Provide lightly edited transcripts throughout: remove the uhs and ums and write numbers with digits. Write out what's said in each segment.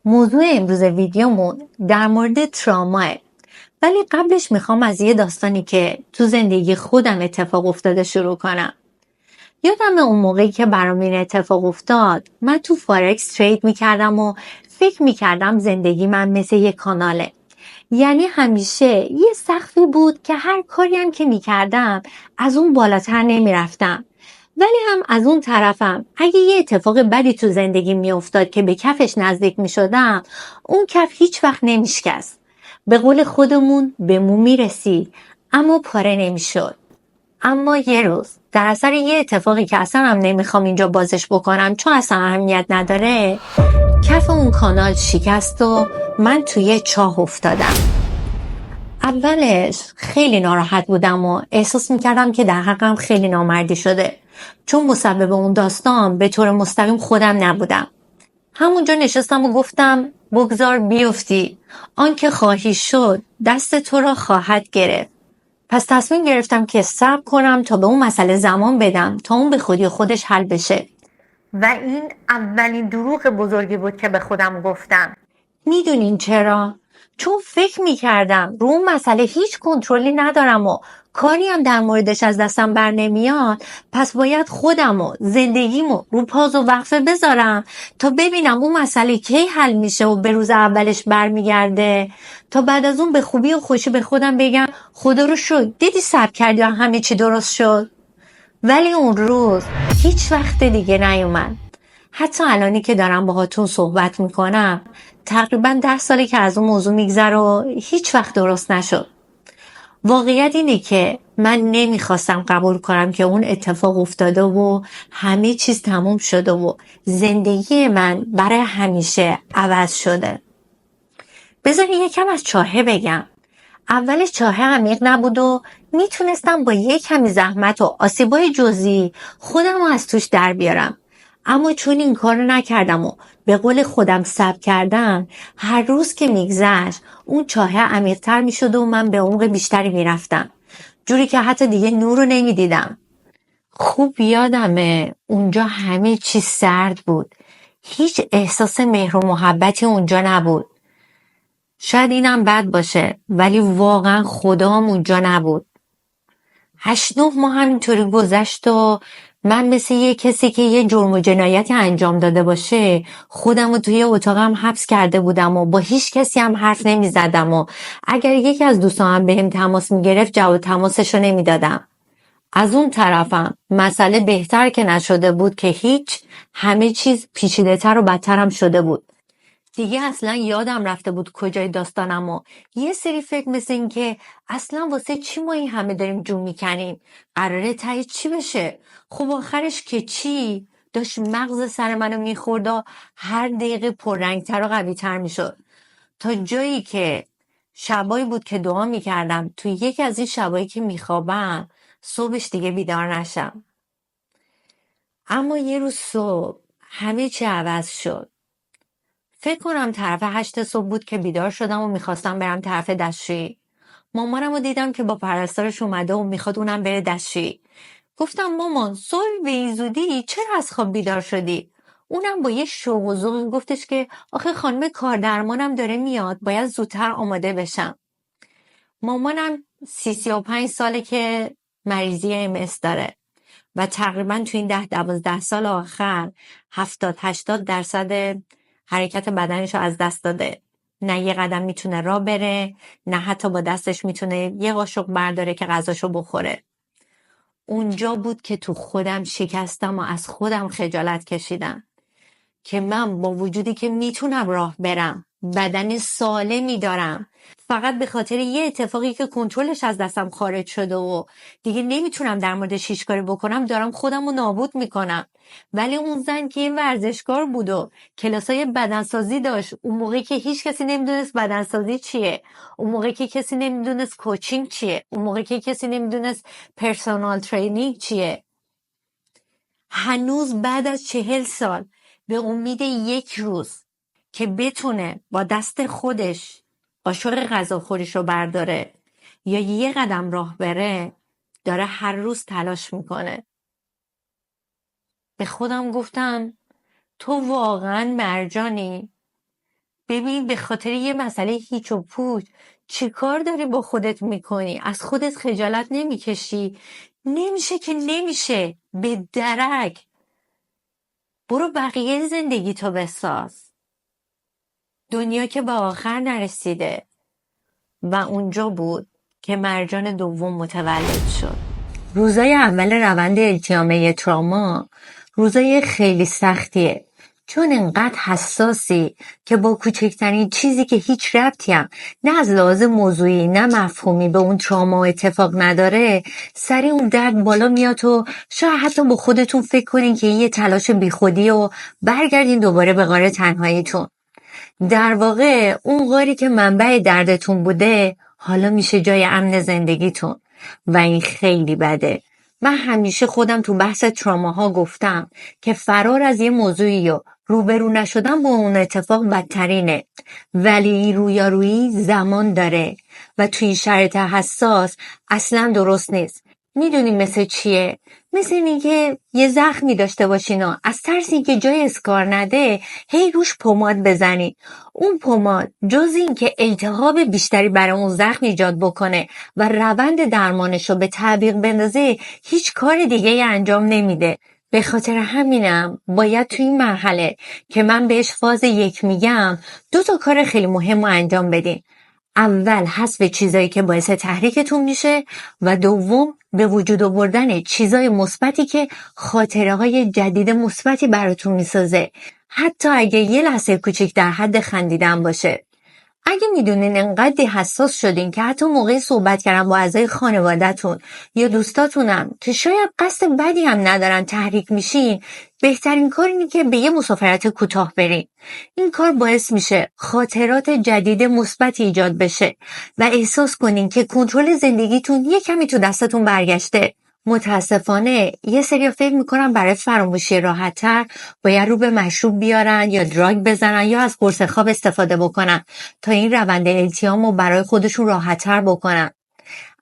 موضوع امروز ویدیومون در مورد تراماه، ولی قبلش میخوام از یه داستانی که تو زندگی خودم اتفاق افتاده شروع کنم. یادم اون موقعی که برام این اتفاق افتاد، من تو فارکس ترید میکردم و فکر میکردم زندگی من مثل یه کاناله. یعنی همیشه یه سقفی بود که هر کاری هم که میکردم از اون بالاتر نمیرفتم. ولی هم از اون طرفم اگه یه اتفاق بدی تو زندگی میافتاد که به کفش نزدیک میشدم، اون کف هیچ وقت نمیشکست. به قول خودمون به مو میرسید اما پاره نمیشد. اما یه روز در اثر یه اتفاقی که اصلا هم نمیخوام اینجا بازش بکنم چون اصلا اهمیت نداره، کف اون کانال شکست و من توی چاه افتادم. اولش خیلی ناراحت بودم و احساس میکردم که در حقم خیلی نامردی شده، چون مسبب اون داستان به طور مستقیم خودم نبودم. همونجا نشستم و گفتم بگذار بیفتی، آن که خواهی شد دست تو را خواهد گرفت. پس تصمیم گرفتم که صبر کنم تا به اون مسئله زمان بدم تا اون به خودی خودش حل بشه. و این اولین دروغ بزرگی بود که به خودم گفتم. میدونین چرا؟ چون فکر میکردم رو اون مسئله هیچ کنترلی ندارم و کاری هم در موردش از دستم بر نمیاد، پس باید خودم و زندگیمو رو پاز و وقفه بذارم تا ببینم اون مسئله کی حل میشه و به روز اولش برمیگرده، تا بعد از اون به خوبی و خوشی به خودم بگم خدا رو شکر دیدی صبر کردی و همه چی درست شد. ولی اون روز هیچ وقت دیگه نیومد. حتی الانی که دارم باهاتون صحبت میکنم تقریبا 10 ساله که از اون موضوع میگذره و هیچ وقت درست نشد. واقعیت اینه که من نمیخواستم قبول کنم که اون اتفاق افتاده و همه چیز تموم شده و زندگی من برای همیشه عوض شده. بذارین یکم از چاهه بگم. اولش چاهه عمیق نبود و میتونستم با یک کمی زحمت و آسیبای جزئی خودم رو از توش در بیارم. اما چون این کار رو نکردم و به قول خودم صبر کردم، هر روز که میگذشت اون چاهه عمیق‌تر میشد و من به عمق بیشتری میرفتم، جوری که حتی دیگه نور رو نمیدیدم. خوب یادمه اونجا همه چیز سرد بود، هیچ احساس مهر و محبتی اونجا نبود. شاید اینم بد باشه ولی واقعا خدام اونجا نبود. 8-9 ماه همینطوری گذشت و من مثل یه کسی که یه جرم و جنایتی انجام داده باشه خودم رو توی اتاقم حبس کرده بودم و با هیچ کسی هم حرف نمی زدم و اگر یکی از دوستانم بهم تماس می گرفت جواب تماسش رو نمی دادم. از اون طرفم مسئله بهتر که نشده بود که هیچ، همه چیز پیچیده تر و بدتر هم شده بود. دیگه اصلا یادم رفته بود کجای داستانم و یه سری فکر مثل این که اصلا واسه چی ما این همه داریم جون میکنیم، قراره ته چی بشه، خب آخرش که چی، داشت مغز سر منو میخورد و هر دقیقه پررنگتر و قویتر میشد، تا جایی که شبایی بود که دعا میکردم توی یکی از این شبایی که میخوابم صبحش دیگه بیدار نشم. اما یه روز صبح همه چی عوض شد. فکر کنم طرف 8 صبح بود که بیدار شدم و میخواستم برم طرف دستشویی. مامانم رو دیدم که با پرستارش اومده و میخواد اونم بره دستشویی. گفتم مامان صبح به این زودی چرا از خواب بیدار شدی؟ اونم با یه شوق و ذوقی گفتش که آخه خانم کاردرمانم داره میاد، باید زودتر آماده بشم. مامانم 30-35 ساله که مریضی MS داره و تقریبا تو این 10-12 سال آخر 70-80% حرکت بدنش رو از دست داده. نه یه قدم میتونه راه بره، نه حتی با دستش میتونه یه قاشق برداره که غذاشو بخوره. اونجا بود که تو خودم شکستم و از خودم خجالت کشیدم که من با وجودی که میتونم راه برم، بدن سالمی دارم، فقط به خاطر یه اتفاقی که کنترلش از دستم خارج شده و دیگه نمیتونم در موردش هیچ کاری بکنم دارم خودم رو نابود میکنم. ولی اون زن که یه ورزشکار بود و کلاسای بدنسازی داشت، اون موقعی که هیچ کسی نمیدونست بدنسازی چیه، اون موقعی که کسی نمیدونست کوچینگ چیه، اون موقعی که کسی نمیدونست پرسونال ترینینگ چیه، هنوز بعد از 40 سال به امید یک روز که بتونه با دست خودش قاشق غذاخوریش رو برداره یا یه قدم راه بره، داره هر روز تلاش میکنه. به خودم گفتم تو واقعا مرجانی؟ ببین به خاطر یه مسئله هیچ و پوچ چی کار داری با خودت میکنی؟ از خودت خجالت نمیکشی؟ نمیشه که نمیشه، به درک. برو بقیه زندگی تو بساز. دنیا که به آخر نرسیده. و اونجا بود که مرجان دوم متولد شد. روزای اول روند التیامه تراما روزای خیلی سختیه، چون انقدر حساسی که با کوچکترین چیزی که هیچ ربطی هم نه از لحاظ موضوعی نه مفهومی به اون تراما اتفاق نداره، سریع اون درد بالا میاد و شاید حتی با خودتون فکر کنین که یه تلاش بیخودی و برگردین دوباره به غار تنهاییتون. در واقع اون غاری که منبع دردتون بوده حالا میشه جای امن زندگیتون و این خیلی بده. من همیشه خودم تو بحث تراماها گفتم که فرار از یه موضوعی و روبرو نشدن با اون اتفاق بدترینه، ولی این رویارویی زمان داره و توی این شرایط حساس اصلا درست نیست. میدونی مثل چیه؟ مثل این که یه زخمی داشته باشین و از ترس این که جای اسکار نده هی روش پماد بزنی. اون پماد جز این که التهاب بیشتری برای اون زخم ایجاد بکنه و روند درمانش رو به تعویق بندازه، هیچ کار دیگه انجام نمیده. به خاطر همینم باید توی این مرحله که من بهش فاز 1 میگم 2 تا کار خیلی مهم رو انجام بدین. اول حذف چیزایی که باعث تحریکتون میشه و دوم به وجود آوردن چیزای مثبتی که خاطره های جدید مثبتی براتون میسازه، حتی اگه یه لحظه کوچیک در حد خندیدن باشه. اگه میدونین انقدر حساس شدین که حتی موقع صحبت کردن با اعضای خانواده‌تون یا دوستاتونم که شاید قصد بدی هم ندارن تحریک میشین، بهترین کار اینه که به یه مسافرت کوتاه برین. این کار باعث میشه خاطرات جدید مثبتی ایجاد بشه و احساس کنین که کنترل زندگیتون یه کمی تو دستتون برگشته. متاسفانه یه سری فکر میکنن برای فراموشی راحت‌تر باید رو به مشروب بیارن یا دراگ بزنن یا از قرص خواب استفاده بکنن تا این روند التیام رو برای خودشون راحت‌تر بکنن.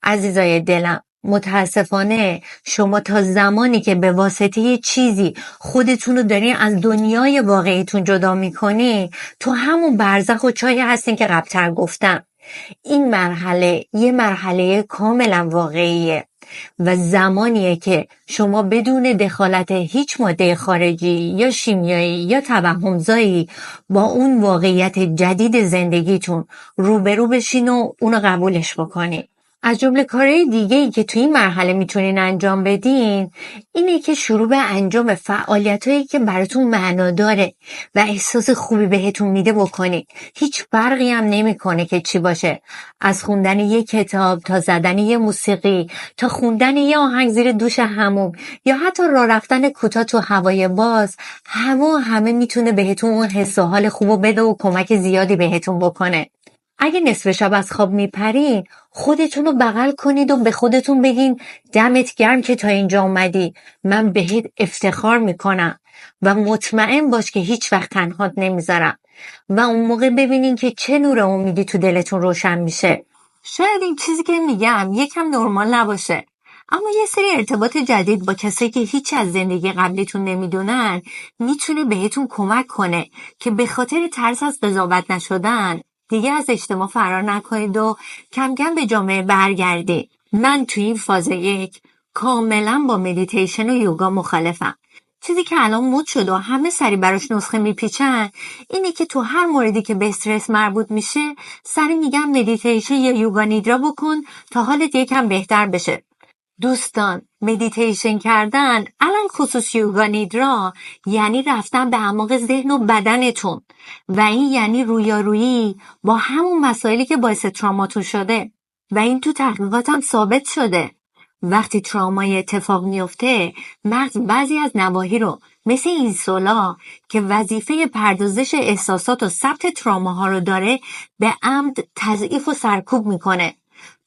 عزیزای دلم، متاسفانه شما تا زمانی که به واسطه چیزی خودتون رو دارین از دنیای واقعیتون جدا میکنین، تو همون برزخ و چای هستین که قبل‌تر گفتم. این مرحله یه مرحله کاملا واقعیه و زمانیه که شما بدون دخالت هیچ ماده خارجی یا شیمیایی یا توهمزایی با اون واقعیت جدید زندگیتون روبرو بشین و اونو قبولش بکنین. از جمله کارهای دیگه‌ای که توی این مرحله میتونین انجام بدین اینه که شروع به انجام فعالیتایی که براتون معنا داره و احساس خوبی بهتون میده بکنین. هیچ فرقی هم نمیکنه که چی باشه، از خوندن یه کتاب تا زدن یه موسیقی تا خوندن یه آهنگ زیر دوش حموم یا حتی راه رفتن کوتاه تو هوای باز، همه میتونه بهتون اون حس و حال خوبو بده و کمک زیادی بهتون بکنه. اگه نصف شب از خواب میپرین، خودتون رو بغل کنید و به خودتون بگین دمت گرم که تا اینجا اومدی، من بهت افتخار میکنم و مطمئن باش که هیچ وقت تنهات نمیذارم. و اون موقع ببینین که چه نور امیدی تو دلتون روشن میشه. شاید این چیزی که میگم یکم نرمال نباشه، اما یه سری ارتباط جدید با کسایی که هیچ از زندگی قبلیتون نمیدونن میتونه بهتون کمک کنه که به خاطر ترس از قضاوت نشدن دیگه از اجتماع فرار نکنید و کم کم به جامعه برگردید. من توی این فاز 1 کاملا با مدیتیشن و یوگا مخالفم. چیزی که الان مد شده و همه سری براش نسخه میپیچن اینه که تو هر موردی که به استرس مربوط میشه سری میگم مدیتیشن یا یوگا نیدرا بکن تا حالت یکم بهتر بشه. دوستان، مدیتیشن کردن الان خصوص یوگا نیدرا یعنی رفتن به اعماق ذهن و بدنتون و این یعنی رویارویی با همون مسائلی که باعث تراماتون شده و این تو تحقیقات هم ثابت شده. وقتی ترامای اتفاق میفته مغز بعضی از نواحی رو مثل اینسولا که وظیفه پردازش احساسات و ثبت تراماها رو داره به عمد تضعیف و سرکوب میکنه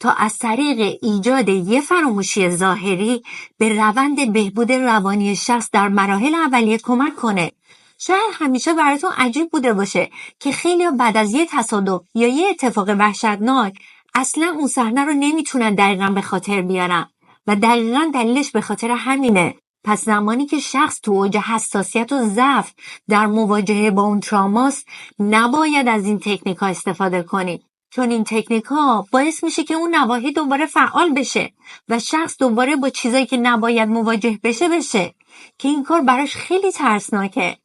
تا از طریق ایجاد یه فراموشی ظاهری به روند بهبود روانی شخص در مراحل اولیه کمک کنه. شاید همیشه براتون عجیب بوده باشه که خیلی بعد از یه تصادف یا یه اتفاق وحشتناک اصلا اون صحنه رو نمیتونن دقیقاً به خاطر بیارن و دقیقاً دلیلش به خاطر همینه. پس زمانی که شخص تو اوج حساسیت و ضعف در مواجهه با اون تراماست، نباید از این تکنیک ها استفاده کنید، چون این تکنیک ها باعث میشه که اون نواحی دوباره فعال بشه و شخص دوباره با چیزایی که نباید مواجه بشه که این کار براش خیلی ترسناکه.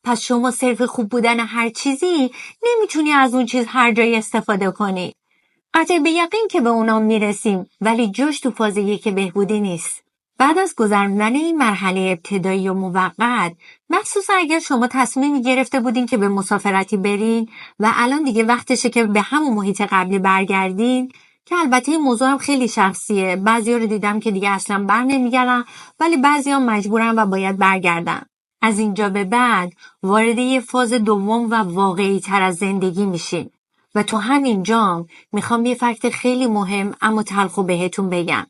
پس شما صرف خوب بودن هر چیزی نمیتونی از اون چیز هر جایی استفاده کنی. قطع به یقین که به اونا میرسیم، ولی جاش تو فاز 1 بهبودی نیست. بعد از گذروندن این مرحله ابتدایی و موقت، مخصوصا اگر شما تصمیمی گرفته بودین که به مسافرتی برین و الان دیگه وقتشه که به همون محیط قبلی برگردین، که البته این موضوع هم خیلی شخصیه. بعضیا رو دیدم که دیگه اصلا بر نمیگردن، ولی بعضیا مجبورن و باید برگردن. از اینجا به بعد وارد یه فاز دوم و واقعی تر از زندگی میشین و تو همین جام میخوام یه فکت خیلی مهم اما تلخو بهتون بگم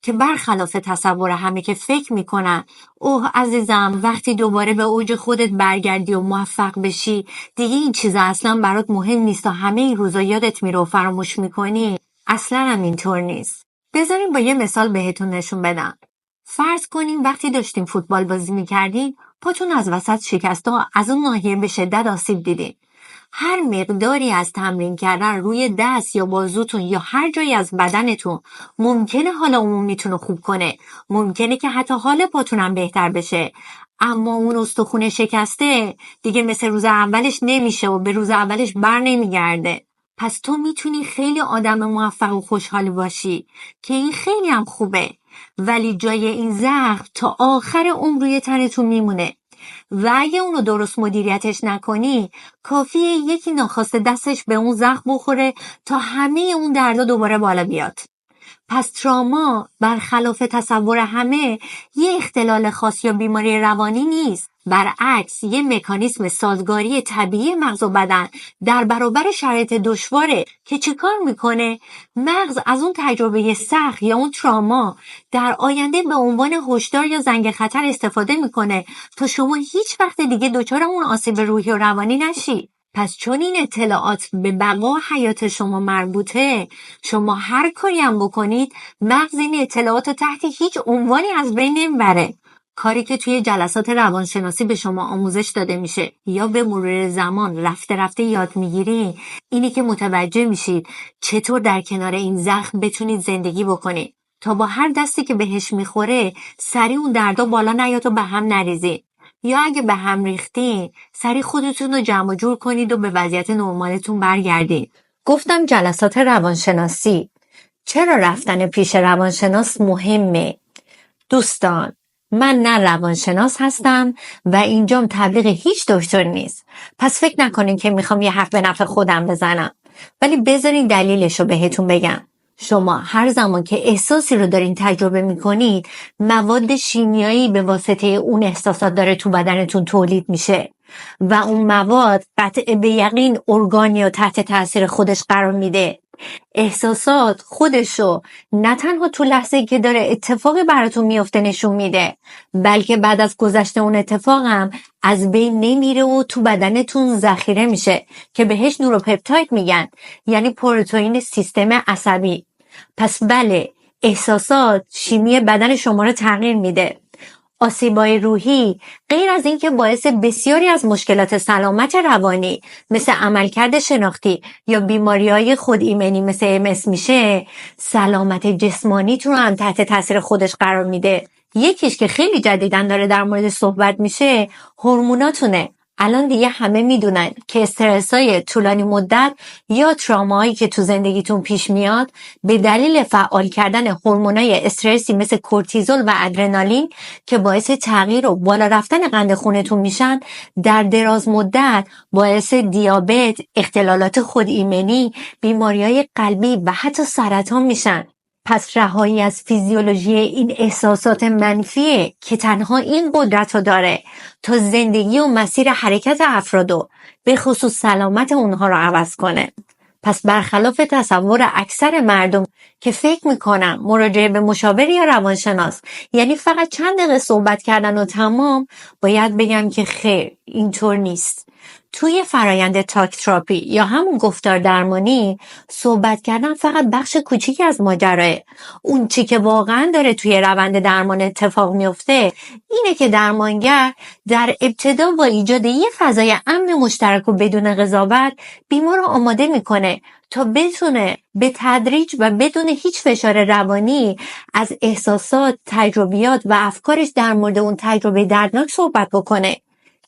که برخلاف تصور همه که فکر میکنن اوه عزیزم وقتی دوباره به اوج خودت برگردی و موفق بشی دیگه این چیزا اصلا برات مهم نیست و همه این روزا یادت میره و فراموش میکنی، اصلا هم اینطور نیست. بذارین با یه مثال بهتون نشون بدم. فرض کنین وقتی داشتین فوتبال بازی میکردین پاتون از وسط شکسته و از اون ناحیه به شدت آسیب دیدین. هر مقداری از تمرین کردن روی دست یا بازوتون یا هر جایی از بدنتون ممکنه حال عمومیتون رو خوب کنه، ممکنه که حتی حال پاتون هم بهتر بشه، اما اون استخوان شکسته دیگه مثل روز اولش نمیشه و به روز اولش بر نمیگرده. پس تو میتونی خیلی آدم موفق و خوشحال باشی که این خیلی هم خوبه، ولی جای این زخم تا آخر عمر روی تنتون میمونه و اگه اونو درست مدیریتش نکنی کافیه یکی ناخواسته دستش به اون زخم بخوره تا همه اون دردا دوباره بالا بیاد. پس تراما برخلاف تصور همه یه اختلال خاص یا بیماری روانی نیست، برعکس یه مکانیسم سازگاری طبیعی مغز و بدن در برابر شرایط دشواره که چه کار میکنه؟ مغز از اون تجربه سخت یا اون تراما در آینده به عنوان هشدار یا زنگ خطر استفاده میکنه تا شما هیچ وقت دیگه دچار اون آسیب روحی و روانی نشی. پس چون این اطلاعات به بقا حیات شما مربوطه، شما هر کاری هم بکنید مغز این اطلاعات رو تحت هیچ عنوانی از بین نمیبره. کاری که توی جلسات روانشناسی به شما آموزش داده میشه یا به مرور زمان رفته رفته یاد میگیری اینی که متوجه میشید چطور در کنار این زخم بتونید زندگی بکنید تا با هر دستی که بهش میخوره سریع اون دردا بالا نیاد و به هم نریزید، یا اگه به هم ریختین سریع خودتون رو جمع جور کنید و به وضعیت نرمالتون برگردید. گفتم جلسات روانشناسی. چرا رفتن پیش روانشناس مهمه؟ دوستان، من نه روانشناس هستم و اینجام تبلیغ هیچ دکتر نیست، پس فکر نکنین که میخوام یه حرف به نفع خودم بزنم، ولی بذارین دلیلش رو بهتون بگم. شما هر زمان که احساسی رو دارین تجربه میکنید مواد شیمیایی به واسطه اون احساسات داره تو بدنتون تولید میشه و اون مواد قطع به یقین ارگانی رو تحت تاثیر خودش قرار میده. احساسات خودشو نه تنها تو لحظه‌ای که داره اتفاقی براتون میفته نشون میده، بلکه بعد از گذشته اون اتفاق هم از بین نمیره و تو بدنتون ذخیره میشه که بهش نوروپپتاید میگن، یعنی پروتئین سیستم عصبی. پس بله، احساسات شیمی بدن شما رو تغییر میده. آسیبای روحی غیر از این که باعث بسیاری از مشکلات سلامت روانی مثل عملکرد شناختی یا بیماری‌های خود ایمنی مثل MS میشه، سلامت جسمانیتون رو هم تحت تاثیر خودش قرار میده. یکیش که خیلی جدیداً داره در مورد صحبت میشه هورموناتونه. الان دیگه همه میدونن که استرس‌های طولانی مدت یا تراماهایی که تو زندگیتون پیش میاد به دلیل فعال کردن هورمونای استرسی مثل کورتیزول و ادرنالین که باعث تغییر و بالا رفتن قند خونتون میشن، در دراز مدت باعث دیابت، اختلالات خود ایمنی، بیماری‌های قلبی و حتی سرطان میشن. پس رهایی از فیزیولوژی این احساسات منفیه که تنها این قدرت رو داره تا زندگی و مسیر حرکت افرادو به خصوص سلامت اونها رو عوض کنه. پس برخلاف تصور اکثر مردم که فکر میکنن مراجعه به مشاور یا روانشناس یعنی فقط چند دقیقه صحبت کردن و تمام، باید بگم که خیر، اینطور نیست. توی فرایند تاک تراپی یا همون گفتار درمانی صحبت کردن فقط بخش کوچیکی از ماجراه. اون چی که واقعا داره توی روند درمان اتفاق میفته اینه که درمانگر در ابتدا با ایجاد یه فضای امن مشترک و بدون قضاوت بیمار رو آماده میکنه تا بتونه به تدریج و بدون هیچ فشار روانی از احساسات، تجربیات و افکارش در مورد اون تجربه دردناک صحبت بکنه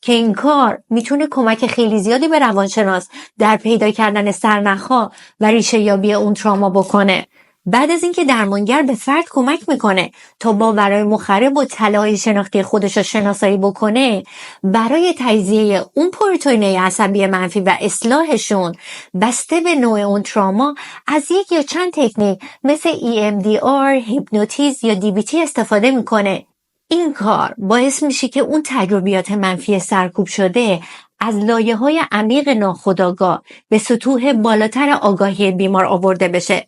که این کار میتونه کمک خیلی زیادی به روانشناس در پیدا کردن سرنخ‌ها و ریشه یابی اون تراما بکنه. بعد از اینکه درمانگر به فرد کمک میکنه تا باورهای مخرب و تله‌های شناختی خودش رو شناسایی بکنه، برای تجزیه اون پروتئین‌های عصبی منفی و اصلاحشون بسته به نوع اون تراما از یک یا چند تکنیک مثل EMDR، هیپنوتیزم یا DBT استفاده میکنه. این کار باعث میشه که اون تجربیات منفی سرکوب شده از لایه‌های عمیق ناخودآگاه به سطوح بالاتر آگاهی بیمار آورده بشه.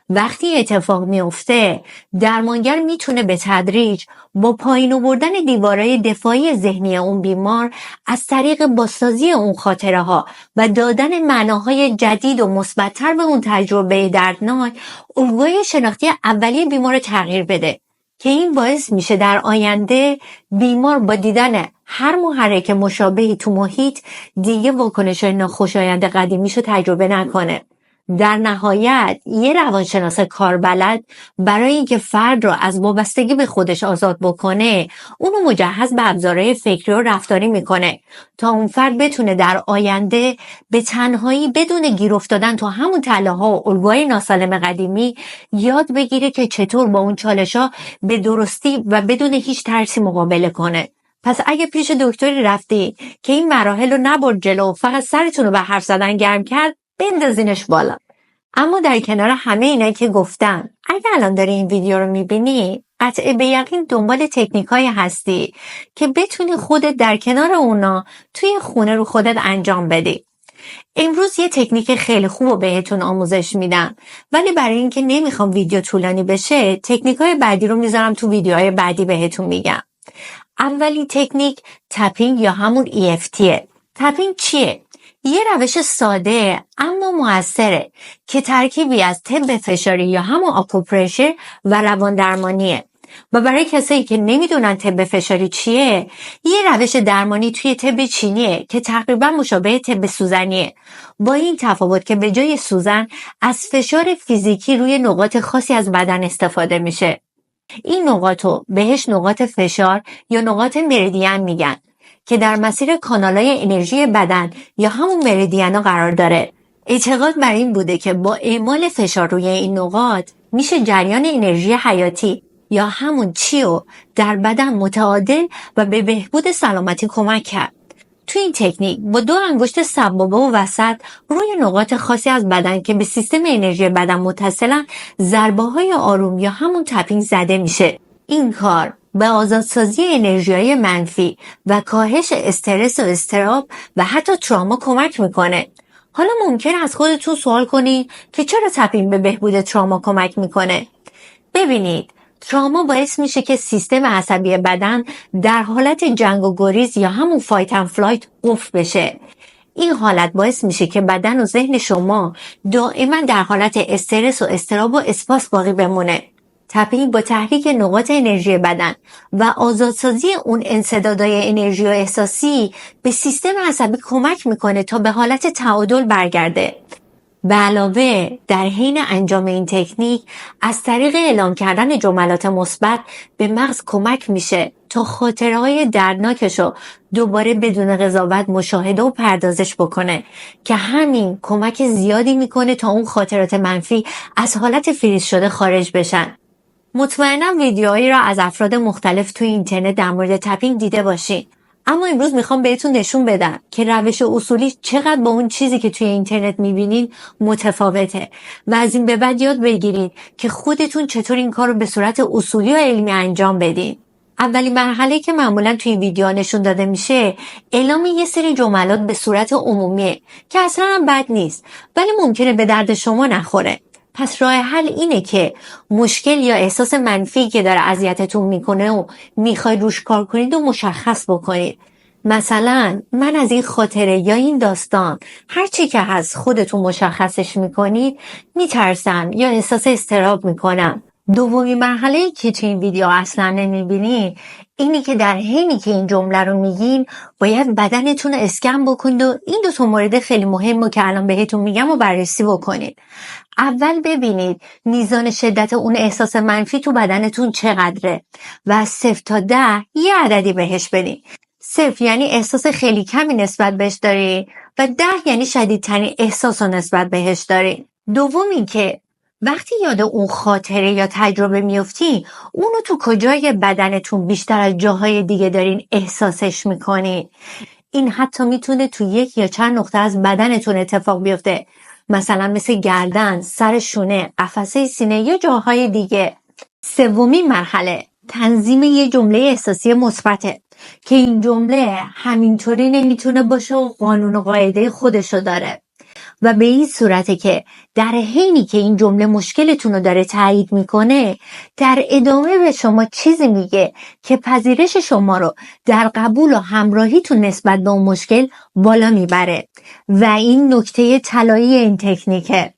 وقتی اتفاق میفته، درمانگر میتونه به تدریج با پایین آوردن دیوارهای دفاعی ذهنی اون بیمار از طریق بازسازی اون خاطره ها و دادن معناهای جدید و مثبت‌تر به اون تجربه دردناک، الگوی شناختی اولیه بیمار رو تغییر بده که این باعث میشه در آینده بیمار با دیدن هر محرک مشابهی تو محیط دیگه واکنش ناخوشایند قدیمیشو تجربه نکنه. در نهایت یه روانشناس کاربلد برای اینکه فرد رو از وابستگی به خودش آزاد بکنه، اونو مجهز به ابزارهای فکری و رفتاری میکنه تا اون فرد بتونه در آینده به تنهایی بدون گیر افتادن تو همون تله‌ها و الگوهای ناسالم قدیمی یاد بگیره که چطور با اون چالش‌ها به درستی و بدون هیچ ترسی مقابله کنه. پس اگه پیش دکتری رفتی که این مراحل رو نبرد جلو و فقط سرتون رو به حرف زدن گرم کرد، بندازینش بالا. اما در کنار همه اینایی که گفتم، اگه الان داری این ویدیو رو میبینی، قطع به یقین دنبال تکنیکایی هستی که بتونی خودت در کنار اونا توی خونه رو خودت انجام بدی. امروز یه تکنیک خیلی خوب رو بهتون آموزش میدم، ولی برای اینکه نمیخوام ویدیو طولانی بشه، تکنیکای بعدی رو میذارم تو ویدیوهای بعدی بهتون میگم. اولی تکنیک تپینگ یا همون EFTه. تپینگ چیه؟ یه روش ساده اما موثره که ترکیبی از طب فشاری یا همون آکوپرشر و روان درمانیه. و برای کسایی که نمیدونن طب فشاری چیه، یه روش درمانی توی طب چینیه که تقریبا مشابه طب سوزنیه، با این تفاوت که به جای سوزن از فشار فیزیکی روی نقاط خاصی از بدن استفاده میشه. این نقاطو بهش نقاط فشار یا نقاط مریدین میگن که در مسیر کانالای انرژی بدن یا همون مریدینا قرار داره. اعتقاد بر این بوده که با اعمال فشار روی این نقاط میشه جریان انرژی حیاتی یا همون چیو در بدن متعادل و به بهبود سلامتی کمک کرد. تو این تکنیک با 2 انگشت سبابه و وسط روی نقاط خاصی از بدن که به سیستم انرژی بدن متصلن، ضربه‌های آروم یا همون تپینگ زده میشه. این کار به آزادسازی انرژی‌های منفی و کاهش استرس و اضطراب و حتی تراما کمک میکنه. حالا ممکنه از خودتون سوال کنید که چرا تپینگ به بهبود تراما کمک میکنه؟ ببینید، تراما باعث میشه که سیستم عصبی بدن در حالت جنگ و گریز یا همون فایت اند فلایت قفل بشه. این حالت باعث میشه که بدن و ذهن شما دائما در حالت استرس و اضطراب و اسپاس باقی بمونه. تپینگ با تحریک نقاط انرژی بدن و آزادسازی اون انسدادهای انرژی و احساسی به سیستم عصبی کمک میکنه تا به حالت تعادل برگرده. به علاوه در حین انجام این تکنیک از طریق اعلام کردن جملات مثبت به مغز کمک میشه تا خاطره‌های دردناکشو دوباره بدون قضاوت مشاهده و پردازش بکنه که همین کمک زیادی میکنه تا اون خاطرات منفی از حالت فریز شده خارج بشن. مطمئنم ویدیوهایی را از افراد مختلف توی اینترنت در مورد تپینگ دیده باشین، اما امروز میخوام بهتون نشون بدم که روش اصولی چقدر با اون چیزی که توی اینترنت میبینین متفاوته و از این به بعد یاد بگیرید که خودتون چطور این کار رو به صورت اصولی و علمی انجام بدین. اولین مرحله که معمولا توی ویدیوها نشون داده میشه اعلام یه سری جملات به صورت عمومیه که اصلا هم بد نیست، ولی ممکنه به درد شما نخوره. پس راه حل اینه که مشکل یا احساس منفی که داره اذیتتون میکنه و میخواید روش کار کنید و مشخص بکنید. مثلا من از این خاطره یا این داستان هرچی که هست خودتون مشخصش میکنید میترسم یا احساس اضطراب میکنم. دومی مرحله که تو این ویدیو اصلا نمیبینین اینی که در حینی که این جمله رو میگین باید بدنتون رو اسکن بکنید و این دو تا مورد خیلی مهمه که الان بهتون میگم و بررسی بکنید. اول ببینید میزان شدت اون احساس منفی تو بدنتون چقدره و از 0 تا 10 یه عددی بهش بدین. 0 یعنی احساس خیلی کمی نسبت بهش داری و 10 یعنی شدیدترین احساس رو نسبت بهش داری. دوم این که وقتی یاد اون خاطره یا تجربه میفتی اونو تو کجای بدنتون بیشتر از جاهای دیگه دارین احساسش میکنین. این حتی میتونه تو یک یا چند نقطه از بدنتون اتفاق بیفته، مثلا مثل گردن، سر شونه، قفسه سینه یا جاهای دیگه. سومین مرحله تنظیم یه جمله احساسی مثبته که این جمله همینطوری نمیتونه باشه و قانون و قاعده خودشو داره و به این صورته که در حینی که این جمله مشکلتون رو داره تایید میکنه در ادامه به شما چیزی میگه که پذیرش شما رو در قبول و همراهیتون نسبت به اون مشکل بالا میبره و این نکته طلایی این تکنیکه.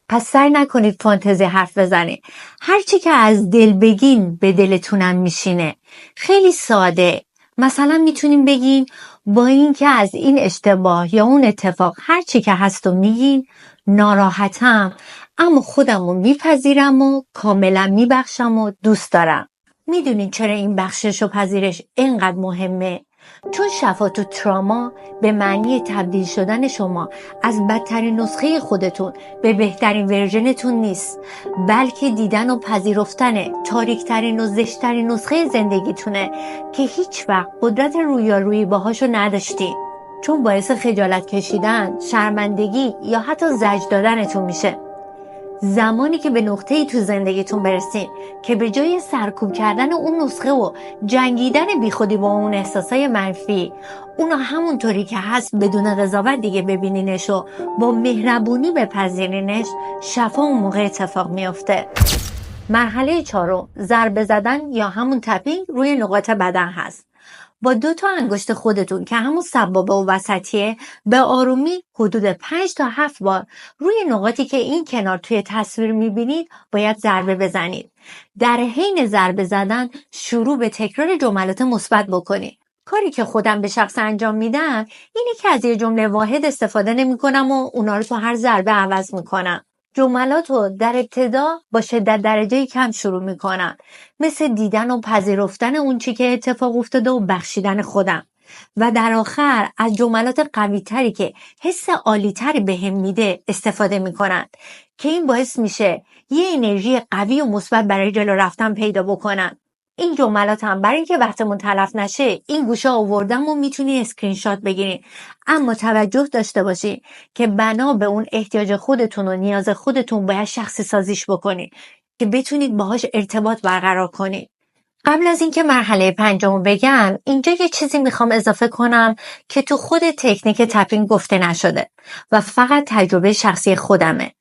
پس سعی نکنید فانتزی حرف بزنید، هرچی که از دل بگین به دلتونم میشینه. خیلی ساده، مثلا میتونین بگین با این که از این اشتباه یا اون اتفاق هرچی که هست و میگین ناراحتم اما خودمو میپذیرم و کاملا میبخشم و دوست دارم. میدونین چرا این بخشش و پذیرش اینقدر مهمه؟ چون شفا تو تراما به معنی تبدیل شدن شما از بدترین نسخه خودتون به بهترین ورژنتون نیست، بلکه دیدن و پذیرفتن تاریکترین و زشترین نسخه زندگیتونه که هیچ وقت قدرت رویارویی باهاشو نداشتین، چون باعث خجالت کشیدن، شرمندگی یا حتی زجر دادنتون میشه. زمانی که به نقطه‌ای تو زندگیتون برسین که به جای سرکوب کردن اون نسخه و جنگیدن بیخودی با اون احساسای منفی اونا همونطوری که هست بدون قضاوت دیگه ببینینش و با مهربونی بپذیرینش، شفا اون موقع اتفاق میافته. مرحله 4 ضربه زدن یا همون تپینگ روی نقاط بدن هست. با 2 تا انگشت خودتون که همون سبابه و وسطیه به آرومی حدود 5 تا 7 بار روی نقاطی که این کنار توی تصویر میبینید باید ضربه بزنید. در حین ضربه زدن شروع به تکرار جملات مثبت بکنید. کاری که خودم به شخص انجام میدم اینه که از یه جمله واحد استفاده نمی‌کنم و اونا رو تو هر ضربه عوض میکنم. جملات رو در ابتدا با شدت درجه کم شروع میکنم، مثل دیدن و پذیرفتن اون چی که اتفاق افتاده و بخشیدن خودم، و در آخر از جملات قوی تری که حس عالی تری بهم میده استفاده میکنن که این باعث میشه یه انرژی قوی و مثبت برای جلو رفتن پیدا بکنن. این جملات هم برای اینکه وقتمون تلف نشه این گوشه آوردم و میتونی اسکرین شات بگیرین، اما توجه داشته باشین که بنا به اون احتیاج خودتون و نیاز خودتون باید شخصی سازیش بکنین که بتونید باهاش ارتباط برقرار کنید. قبل از اینکه مرحله 5 بگم اینجا یه چیزی میخوام اضافه کنم که تو خود تکنیک تپینگ گفته نشده و فقط تجربه شخصی خودمه.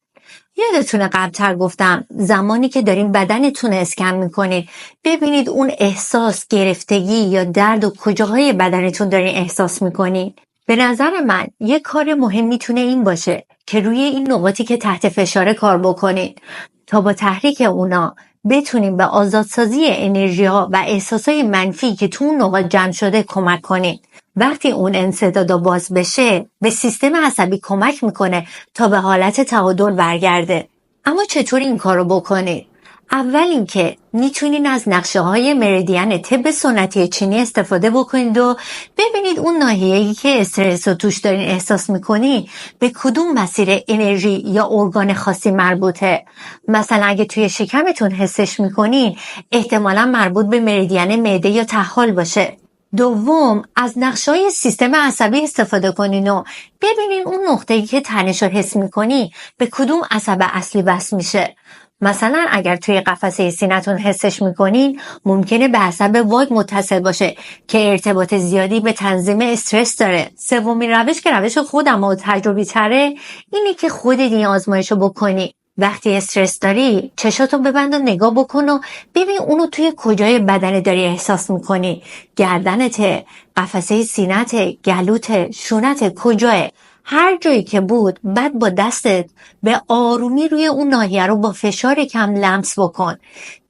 یادتونه قبلتر گفتم زمانی که دارین بدنتون اسکن میکنید ببینید اون احساس گرفتگی یا درد و کجاهای بدنتون دارین احساس میکنید. به نظر من یک کار مهم میتونه این باشه که روی این نقاطی که تحت فشاره کار بکنید تا با تحریک اونا بتونیم به آزادسازی انرژی ها و احساسای منفی که تو اون نقاط جمع شده کمک کنید. وقتی اون انسدادا باز بشه به سیستم عصبی کمک میکنه تا به حالت تعادل برگرده. اما چطور این کارو بکنید؟ اول اینکه میتونین از نقشه های مریدین طب سنتی چینی استفاده بکنید و ببینید اون ناحیه‌ای که استرس رو توش دارین احساس میکنید به کدوم مسیر انرژی یا ارگان خاصی مربوطه. مثلا اگه توی شکمتون حسش میکنین احتمالا مربوط به مریدین معده یا طحال باشه. دوم، از نقشه‌های سیستم عصبی استفاده کنین و ببینین اون نقطه‌ای که تنش رو حس میکنی به کدوم عصب اصلی وصل میشه. مثلا اگر توی قفسه سینه‌تون حسش میکنین ممکنه به عصب واگ متصل باشه که ارتباط زیادی به تنظیم استرس داره. سومین روش که روش خودم و تجربی تره اینه که خودت این آزمایشو بکنی. وقتی استرس داری چشاتو ببند و نگاه بکن و ببین اونو توی کجای بدن داری احساس میکنی. گردنته، قفسه سینته، گلوته، شونته، کجاه؟ هر جایی که بود بعد با دستت به آرومی روی اون ناحیه رو با فشار کم لمس بکن.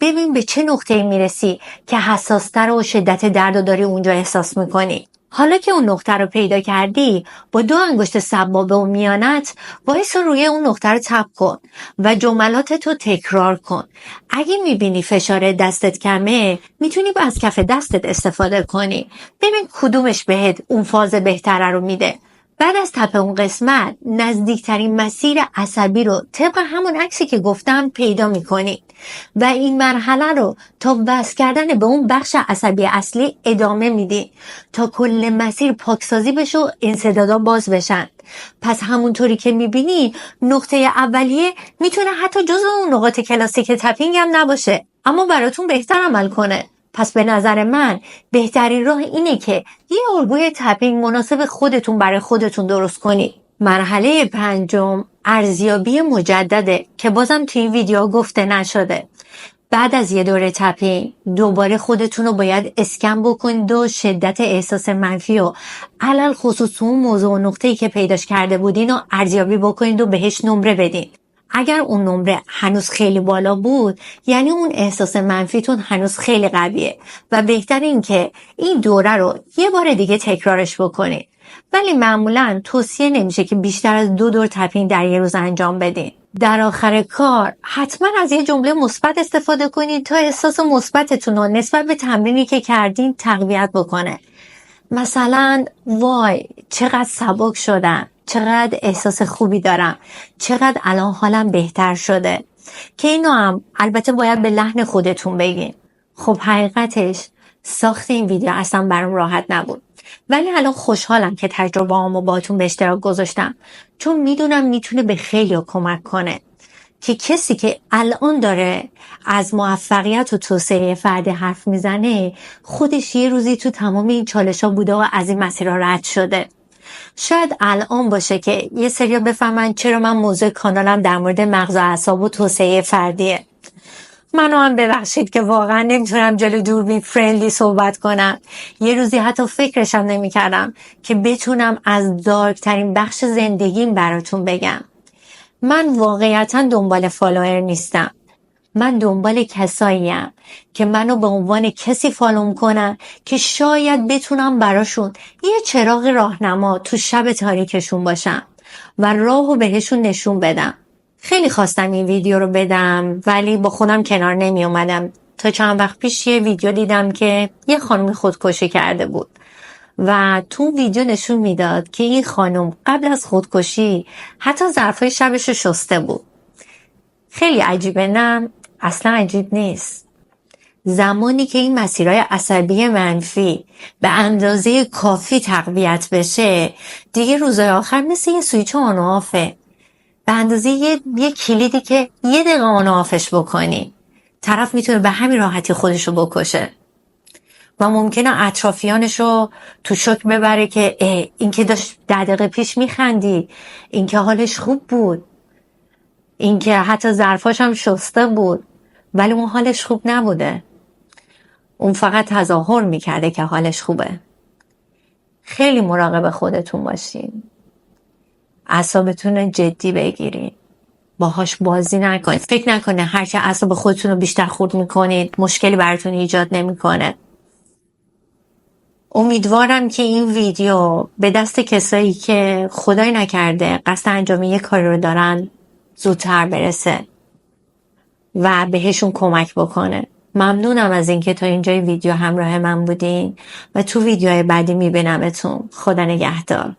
ببین به چه نقطه‌ای میرسی که حساستر و شدت درد رو داری اونجا احساس میکنی. حالا که اون نقطه رو پیدا کردی با 2 انگشت سبابه و میانت وایسا روی اون نقطه رو تپ کن و جملاتتو تکرار کن. اگه میبینی فشار دستت کمه میتونی با از کف دستت استفاده کنی. ببین کدومش بهت اون فاز بهتره رو میده. بعد از تپ اون قسمت نزدیکترین مسیر عصبی رو طبق همون عکسی که گفتم پیدا میکنی و این مرحله رو تا وصل کردن به اون بخش عصبی اصلی ادامه میدی تا کل مسیر پاکسازی بشه و انسدادا باز بشن. پس همونطوری که میبینی نقطه اولیه میتونه حتی جزو اون نقاط کلاسیک تپینگ هم نباشه اما براتون بهتر عمل کنه. پس به نظر من بهترین راه اینه که یه الگوی تپینگ مناسب خودتون برای خودتون درست کنید. مرحله 5 ارزیابی مجدده که بازم توی این ویدیو گفته نشده. بعد از یه دوره تپینگ دوباره خودتون رو باید اسکن بکنید و شدت احساس منفی و علل خصوص اون موضوع و نقطه‌ای که پیداش کرده بودین رو ارزیابی بکنید و بهش نمره بدین. اگر اون نمره هنوز خیلی بالا بود یعنی اون احساس منفیتون هنوز خیلی قویه و بهتر این که این دوره رو یه بار دیگه تکرارش بکنید. ولی معمولا توصیه نمیشه که بیشتر از 2 دور تپینگ در یه روز انجام بدین. در آخر کار حتما از یه جمله مثبت استفاده کنید تا احساس مثبتتون رو نسبت به تمرینی که کردین تقویت بکنه. مثلا وای چقدر سبک شدم، چقدر احساس خوبی دارم، چقدر الان حالم بهتر شده، که اینو هم البته باید به لحن خودتون بگین. خب حقیقتش ساخت این ویدیو اصلا برام راحت نبود ولی الان خوشحالم که تجربه هامو باهاتون به اشتراک گذاشتم چون میدونم میتونه به خیلی کمک کنه که کسی که الان داره از موفقیت و توسعه فردی حرف میزنه خودش یه روزی تو تمام این چالش ها بوده و از این مسیرها رد شده. شاید الان باشه که یه سریا بفهمن چرا من موضوع کانالم در مورد مغز و اعصاب و توسعه فردیه. منو هم ببخشید که واقعا نمیتونم جلو دوربین فرندلی صحبت کنم. یه روزی حتی فکرشم نمیکردم که بتونم از دارکترین بخش زندگیم براتون بگم. من واقعیتا دنبال فالوور نیستم. من دنبال کساییم که منو به عنوان کسی فالوم کنن که شاید بتونم براشون یه چراغ راهنما تو شب تاریکشون باشم و راهو بهشون نشون بدم. خیلی خواستم این ویدیو رو بدم ولی با خودم کنار نمی اومدم تا چند وقت پیش یه ویدیو دیدم که یه خانم خودکشی کرده بود و تو ویدیو نشون میداد که این خانم قبل از خودکشی حتی ظرفای شبش رو شسته بود. خیلی عجیبه نه؟ اصلا عجیب نیست. زمانی که این مسیرهای عصبی منفی به اندازه کافی تقویت بشه دیگه روزهای آخر مثل یه سویچ آن و آفه. به اندازه یه کلیدی که 1 دقیقه آن و آفش بکنی طرف میتونه به همین راحتی خودشو بکشه و ممکنه اطرافیانش رو تو شوک ببره که این که داشت 10 دقیقه پیش میخندی، این که حالش خوب بود، این که حتی ظرفاش هم شسته بود ولی اون حالش خوب نبوده، اون فقط تظاهر میکرده که حالش خوبه. خیلی مراقب خودتون باشین، اعصابتون رو جدی بگیرین، باهاش بازی نکنید. فکر نکنه هرچه اعصاب خودتون رو بیشتر خورد میکنید مشکلی براتون ایجاد نمیکنه. امیدوارم که این ویدیو به دست کسایی که خدای نکرده قصد انجام یک کاری رو دارن زودتر برسه و بهشون کمک بکنه. ممنونم از اینکه تا اینجای ویدیو همراه من بودین و تو ویدیوهای بعدی میبینمتون. خدا نگهدار.